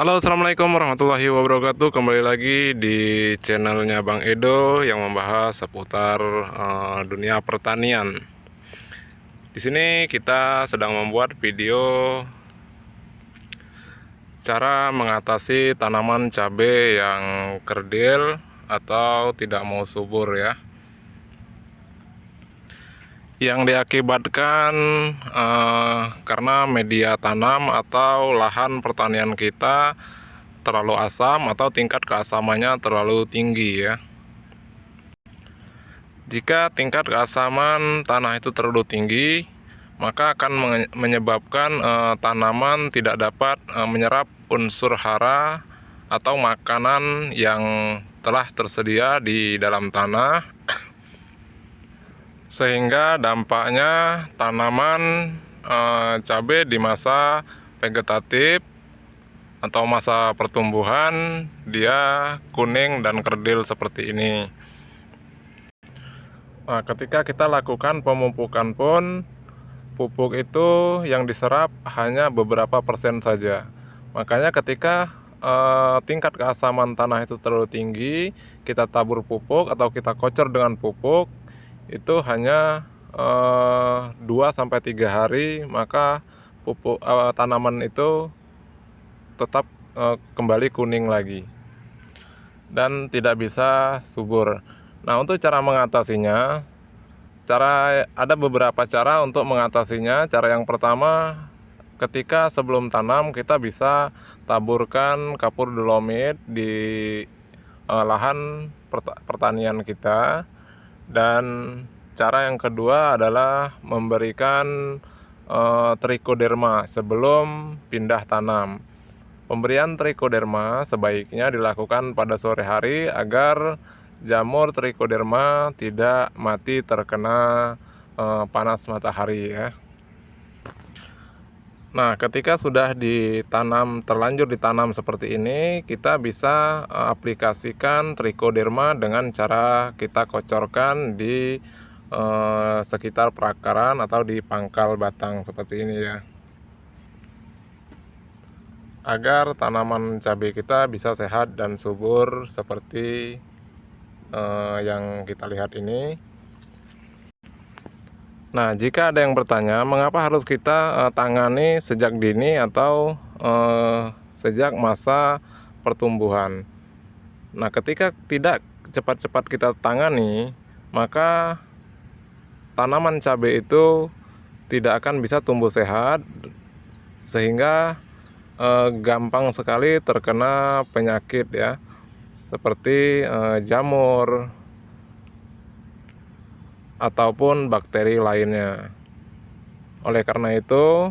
Halo, assalamualaikum warahmatullahi wabarakatuh. Kembali lagi di channelnya Bang Edo yang membahas seputar dunia pertanian. Di sini kita sedang membuat video cara mengatasi tanaman cabai yang kerdil atau tidak mau subur ya. Yang diakibatkan karena media tanam atau lahan pertanian kita terlalu asam atau tingkat keasamannya terlalu tinggi ya. Jika tingkat keasaman tanah itu terlalu tinggi, maka akan menyebabkan tanaman tidak dapat menyerap unsur hara atau makanan yang telah tersedia di dalam tanah, sehingga dampaknya tanaman cabai di masa vegetatif atau masa pertumbuhan dia kuning dan kerdil seperti ini. Nah, ketika kita lakukan pemupukan pun, pupuk itu yang diserap hanya beberapa persen saja. Makanya ketika tingkat keasaman tanah itu terlalu tinggi, kita tabur pupuk atau kita kocor dengan pupuk, itu hanya 2-3 hari, maka pupuk tanaman itu tetap kembali kuning lagi dan tidak bisa subur. Nah, untuk cara mengatasinya, ada beberapa cara untuk mengatasinya. Cara yang pertama, ketika sebelum tanam kita bisa taburkan kapur dolomit di lahan pertanian kita. Dan cara yang kedua adalah memberikan trichoderma sebelum pindah tanam. Pemberian trichoderma sebaiknya dilakukan pada sore hari agar jamur trichoderma tidak mati terkena panas matahari ya. Nah, ketika sudah terlanjur ditanam seperti ini, kita bisa aplikasikan trichoderma dengan cara kita kocorkan di sekitar perakaran atau di pangkal batang seperti ini ya, agar tanaman cabai kita bisa sehat dan subur seperti yang kita lihat ini. Nah, jika ada yang bertanya mengapa harus kita tangani sejak dini atau sejak masa pertumbuhan. Nah, ketika tidak cepat-cepat kita tangani, maka tanaman cabai itu tidak akan bisa tumbuh sehat, sehingga gampang sekali terkena penyakit ya, seperti jamur ataupun bakteri lainnya. Oleh karena itu,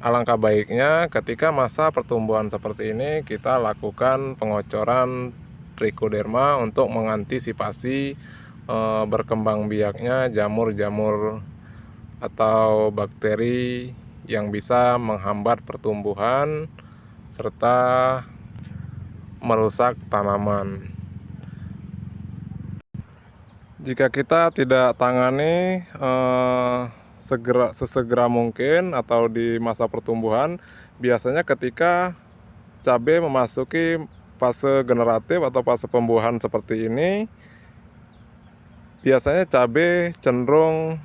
alangkah baiknya ketika masa pertumbuhan seperti ini kita lakukan pengocoran trichoderma untuk mengantisipasi berkembang biaknya jamur-jamur atau bakteri yang bisa menghambat pertumbuhan serta merusak tanaman. Jika kita tidak tangani sesegera mungkin atau di masa pertumbuhan, biasanya ketika cabai memasuki fase generatif atau fase pembuahan seperti ini, biasanya cabai cenderung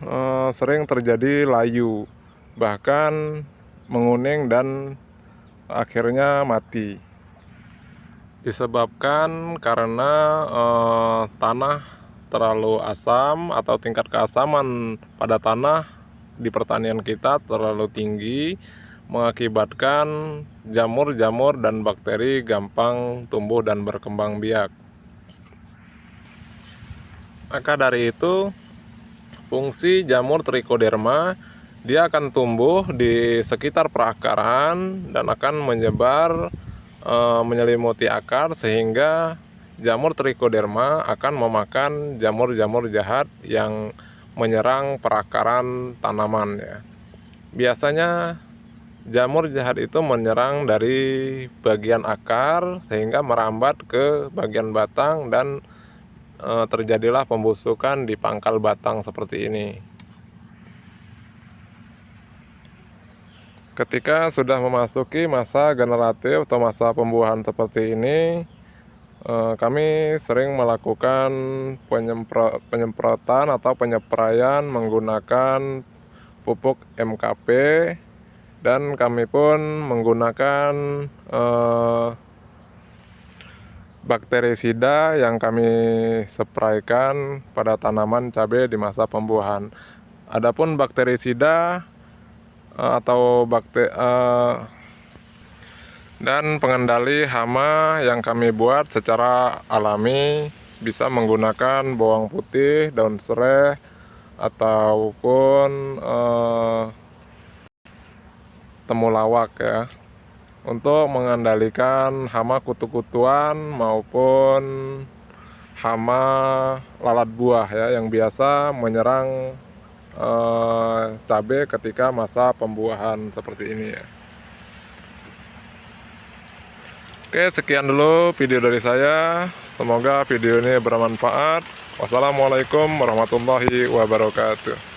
sering terjadi layu, bahkan menguning dan akhirnya mati. Disebabkan karena tanah terlalu asam atau tingkat keasaman pada tanah di pertanian kita terlalu tinggi, mengakibatkan jamur-jamur dan bakteri gampang tumbuh dan berkembang biak. Maka dari itu, fungsi jamur trichoderma, dia akan tumbuh di sekitar perakaran dan akan menyebar menyelimuti akar, sehingga jamur trichoderma akan memakan jamur-jamur jahat yang menyerang perakaran tanaman ya. Biasanya jamur jahat itu menyerang dari bagian akar sehingga merambat ke bagian batang dan terjadilah pembusukan di pangkal batang seperti ini. Ketika sudah memasuki masa generatif atau masa pembuahan seperti ini, kami sering melakukan penyemprotan atau penyepraian menggunakan pupuk MKP, dan kami pun menggunakan bakterisida yang kami spraykan pada tanaman cabai di masa pembuahan. Adapun bakterisida atau dan pengendali hama yang kami buat secara alami, bisa menggunakan bawang putih, daun serai, ataupun temulawak ya, untuk mengendalikan hama kutu-kutuan maupun hama lalat buah ya, yang biasa menyerang cabai ketika masa pembuahan seperti ini ya. Oke, sekian dulu video dari saya. Semoga video ini bermanfaat. Wassalamualaikum warahmatullahi wabarakatuh.